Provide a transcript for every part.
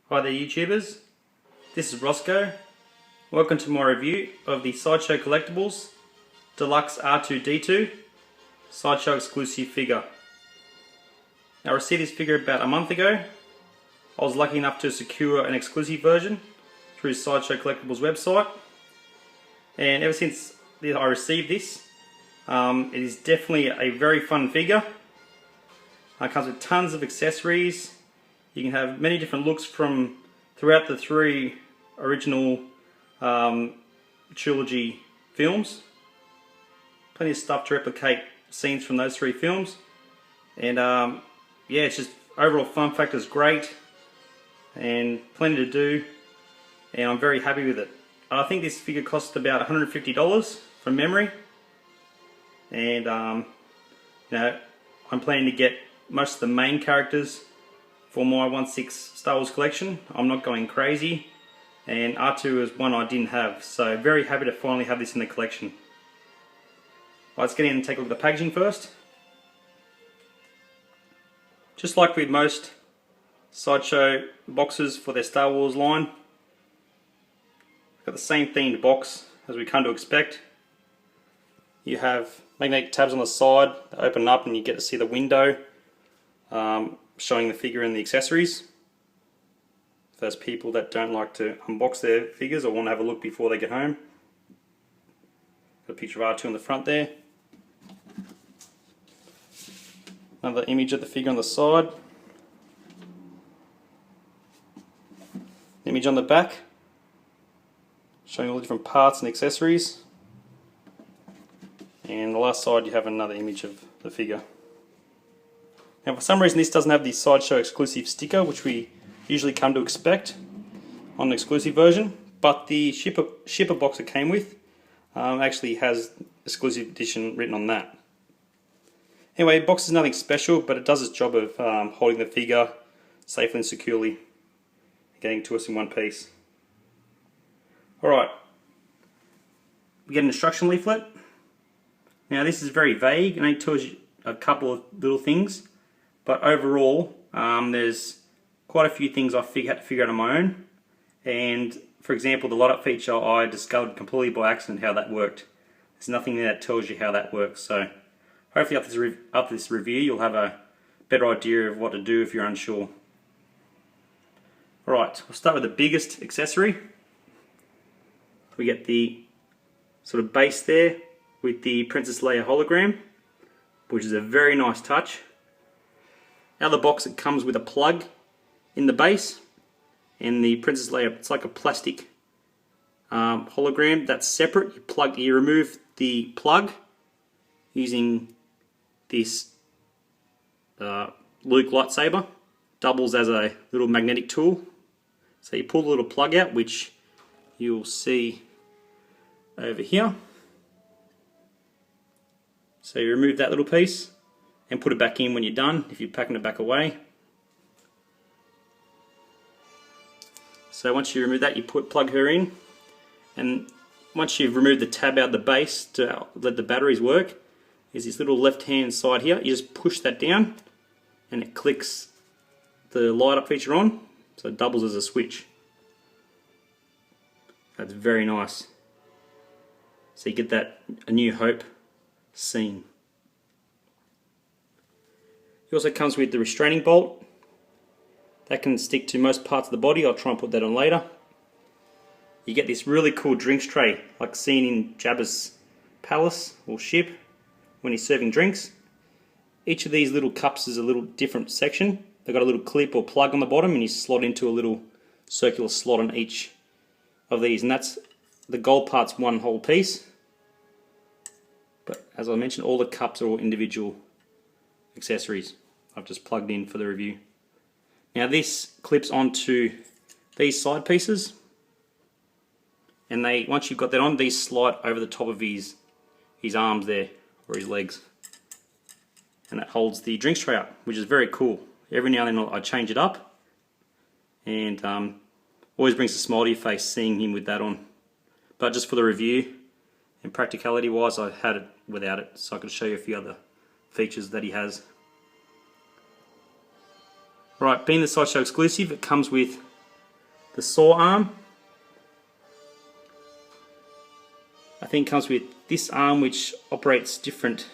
Hi there YouTubers, this is Roscoe. Welcome to my review of the Sideshow Collectibles Deluxe R2D2 Sideshow exclusive figure. Now I received this figure about a month ago. I was lucky enough to secure an exclusive version through Sideshow Collectibles website, and ever since I received this, it is definitely a very fun figure. It comes with tons of accessories. You can have many different looks from throughout the three original trilogy films. Plenty of stuff to replicate scenes from those three films. And yeah, it's just overall fun factor is great and plenty to do, and I'm very happy with it. I think this figure cost about $150 from memory, and you know, I'm planning to get most of the main characters for my 1/6 Star Wars collection. I'm not going crazy, and R2 is one I didn't have, so very happy to finally have this in the collection. Let's get in and take a look at the packaging first. Just like with most Sideshow boxes for their Star Wars line, got the same themed box as we come to expect. You have magnetic tabs on the side that open up and you get to see the window showing the figure and the accessories. For those people that don't like to unbox their figures or want to have a look before they get home. Got a picture of R2 on the front there. Another image of the figure on the side. Image on the back showing all the different parts and accessories. And the last side you have another image of the figure. Now for some reason this doesn't have the Sideshow exclusive sticker, which we usually come to expect on an exclusive version, but the shipper box it came with actually has exclusive edition written on that. Anyway, the box is nothing special, but it does its job of holding the figure safely and securely, getting to us in one piece. Alright, we get an instruction leaflet. Now this is very vague and it tells you a couple of little things, but overall there's quite a few things I had to figure out on my own. And for example, the light up feature I discovered completely by accident how that worked. There's nothing there that tells you how that works, so hopefully after this review you'll have a better idea of what to do if you're unsure. Alright, we'll start with the biggest accessory. We get the sort of base there with the Princess Leia hologram, which is a very nice touch. Out of the box it comes with a plug in the base, and the Princess Leia, it's like a plastic hologram that's separate. You remove the plug using this Luke lightsaber, doubles as a little magnetic tool. So you pull the little plug out, which you'll see over here. So you remove that little piece and put it back in when you're done, if you're packing it back away. So once you remove that, you plug her in, and once you've removed the tab out of the base to let the batteries work, there's this little left hand side here. You just push that down and it clicks the light up feature on, so it doubles as a switch. That's very nice. So you get that A New Hope scene. It also comes with the restraining bolt. That can stick to most parts of the body. I'll try and put that on later. You get this really cool drinks tray, like seen in Jabba's palace or ship when he's serving drinks. Each of these little cups is a little different section. They've got a little clip or plug on the bottom, and you slot into a little circular slot on each of these, and that's the gold part's one whole piece. But as I mentioned, all the cups are all individual accessories I've just plugged in for the review. Now this clips onto these side pieces, and once you've got that on, these slide over the top of his arms there, or his legs, and that holds the drinks tray up, which is very cool. Every now and then I change it up, and always brings a smile to your face seeing him with that on. But just for the review and practicality wise, I had it without it, so I could show you a few other features that he has. Right, being the Sideshow exclusive, it comes with the saw arm. I think comes with this arm which operates different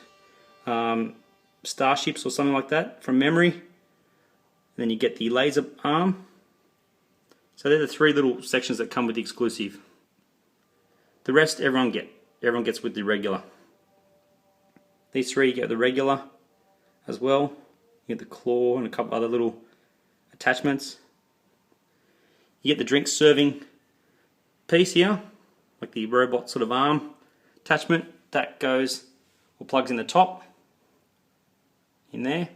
starships or something like that from memory. And then you get the laser arm. So they're the three little sections that come with the exclusive. The rest everyone gets with the regular. These three you get the regular as well. You get the claw and a couple other little attachments. You get the drink serving piece here, like the robot sort of arm attachment. That goes or plugs in the top, in there.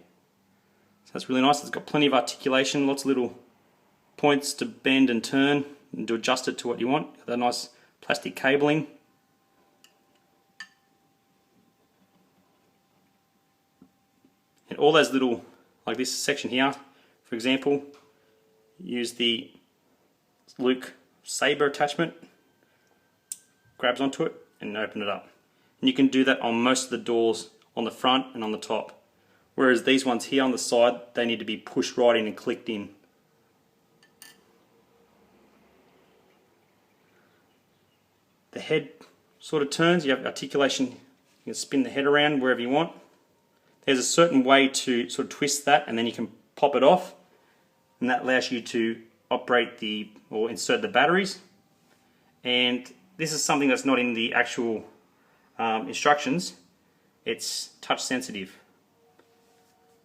So that's really nice. It's got plenty of articulation, lots of little points to bend and turn and to adjust it to what you want. Got that nice plastic cabling. And all those little, like this section here, for example, use the Luke saber attachment, grabs onto it and open it up. And you can do that on most of the doors on the front and on the top. Whereas these ones here on the side, they need to be pushed right in and clicked in. The head sort of turns, you have articulation, you can spin the head around wherever you want. There's a certain way to sort of twist that and then you can pop it off, and that allows you to operate or insert the batteries. And this is something that's not in the actual instructions. It's touch sensitive.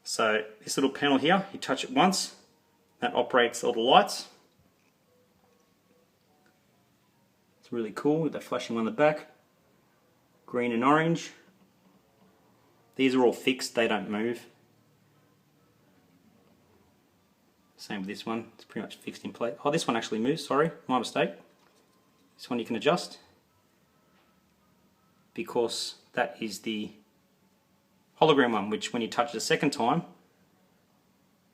So this little panel here, you touch it once, that operates all the lights. It's really cool with that flashing on the back, green and orange. These are all fixed, they don't move. Same with this one, it's pretty much fixed in place. Oh, this one actually moves, sorry, my mistake. This one you can adjust, because that is the hologram one, which when you touch it a second time,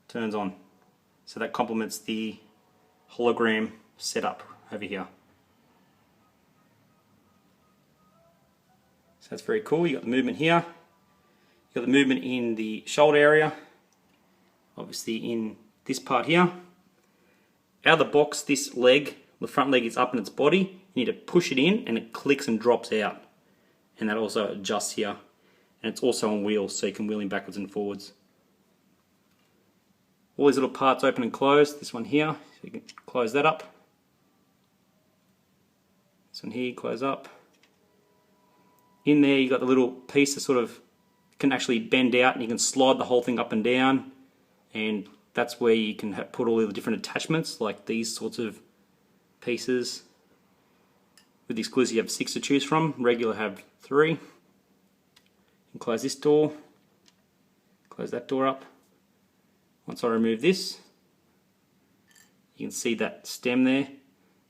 turns on. So that complements the hologram setup over here. So that's very cool. You got the movement here. You got the movement in the shoulder area, obviously in this part here. Out of the box, this leg, the front leg is up in its body. You need to push it in and it clicks and drops out. And that also adjusts here. And it's also on wheels, so you can wheel him backwards and forwards. All these little parts open and close. This one here, so you can close that up. This one here, close up. In there you got the little piece that sort of can actually bend out, and you can slide the whole thing up and down, and that's where you can put all the different attachments like these sorts of pieces. With the exclusive you have 6 to choose from, regular have 3. You can close this door, close that door up. Once I remove this, you can see that stem there.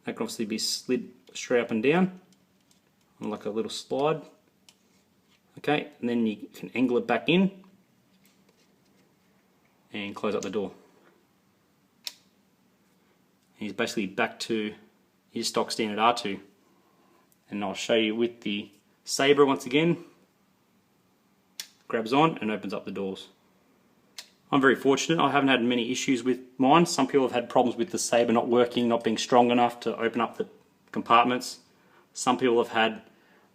That can obviously be slid straight up and down on like a little slide. Okay, and then you can angle it back in and close up the door. And he's basically back to his stock standard R2. And I'll show you with the saber once again. Grabs on and opens up the doors. I'm very fortunate. I haven't had many issues with mine. Some people have had problems with the saber not working, not being strong enough to open up the compartments. Some people have had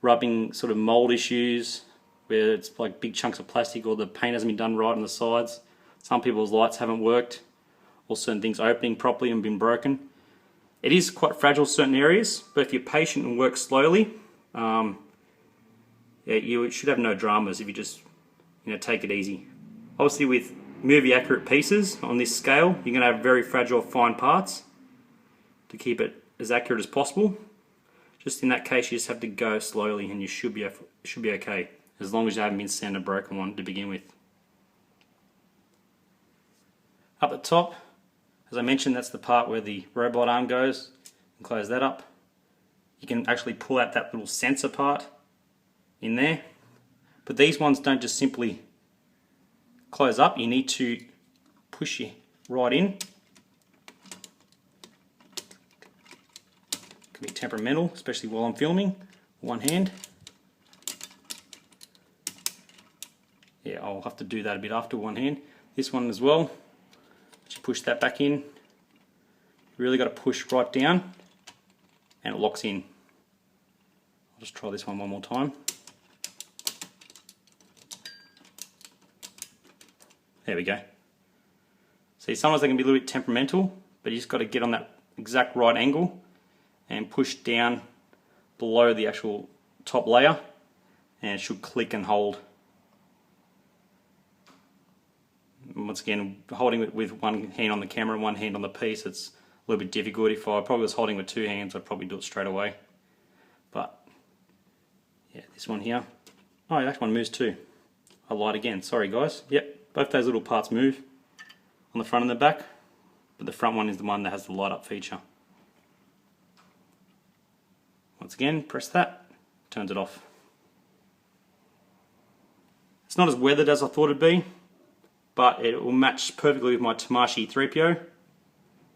rubbing sort of mold issues where it's like big chunks of plastic or the paint hasn't been done right on the sides. Some people's lights haven't worked, or certain things opening properly and been broken. It is quite fragile in certain areas, but if you're patient and work slowly, yeah, you should have no dramas if you just take it easy. Obviously with movie accurate pieces on this scale, you're going to have very fragile fine parts to keep it as accurate as possible. Just in that case, you just have to go slowly and you should be okay, as long as you haven't been sent a broken one to begin with. Up the top, as I mentioned, that's the part where the robot arm goes. And close that up. You can actually pull out that little sensor part in there. But these ones don't just simply close up, you need to push it right in. Can be temperamental, especially while I'm filming. One hand. Yeah, I'll have to do that a bit after one hand. This one as well. You push that back in, You really got to push right down and it locks in. I'll just try this one more time. There we go. See, sometimes they can be a little bit temperamental, but you just got to get on that exact right angle and push down below the actual top layer and it should click and hold. And once again, holding it with one hand on the camera and one hand on the piece, it's a little bit difficult. If I probably was holding with two hands, I'd probably do it straight away. But yeah, this one here, oh, that one moves too. I lied again, sorry guys. Yep, both those little parts move on the front and the back, but the front one is the one that has the light up feature. Once again, press that, turns it off. It's not as weathered as I thought it'd be, but it will match perfectly with my Tamashii 3PO.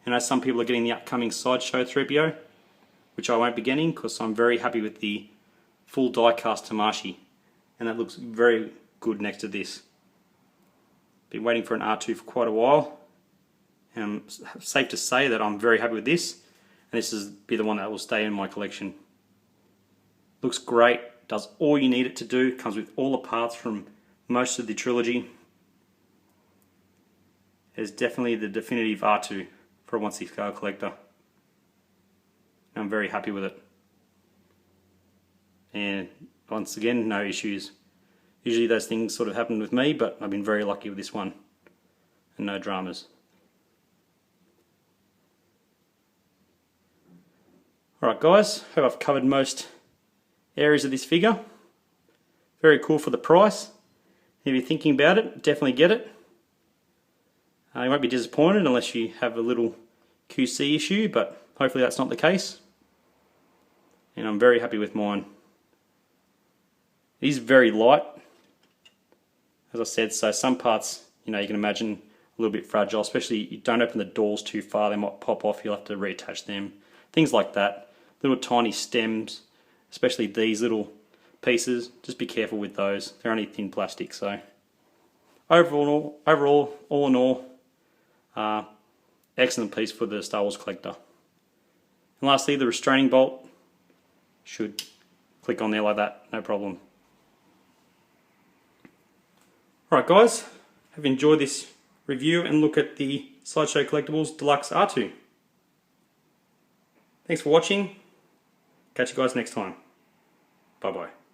And as some people are getting the upcoming Sideshow 3PO, which I won't be getting because I'm very happy with the full die-cast Tamashii. And that looks very good next to this. Been waiting for an R2 for quite a while. And it's safe to say that I'm very happy with this. And this is be the one that will stay in my collection. Looks great, does all you need it to do, comes with all the parts from most of the trilogy. It's definitely the definitive R2 for a 1/6 scale collector. I'm very happy with it. And once again, no issues. Usually those things sort of happen with me, but I've been very lucky with this one. And no dramas. Alright guys, hope I've covered most areas of this figure. Very cool for the price. If you're thinking about it, definitely get it. You won't be disappointed unless you have a little QC issue, but hopefully that's not the case. And I'm very happy with mine. It is very light, as I said, so some parts, you know, you can imagine a little bit fragile, especially you don't open the doors too far, they might pop off, you'll have to reattach them. Things like that. Little tiny stems, especially these little pieces, just be careful with those. They're only thin plastic, so overall, all in all, excellent piece for the Star Wars collector. And lastly, the restraining bolt should click on there like that, no problem. Alright guys, have you enjoyed this review and look at the Sideshow Collectibles Deluxe R2. Thanks for watching. Catch you guys next time. Bye bye.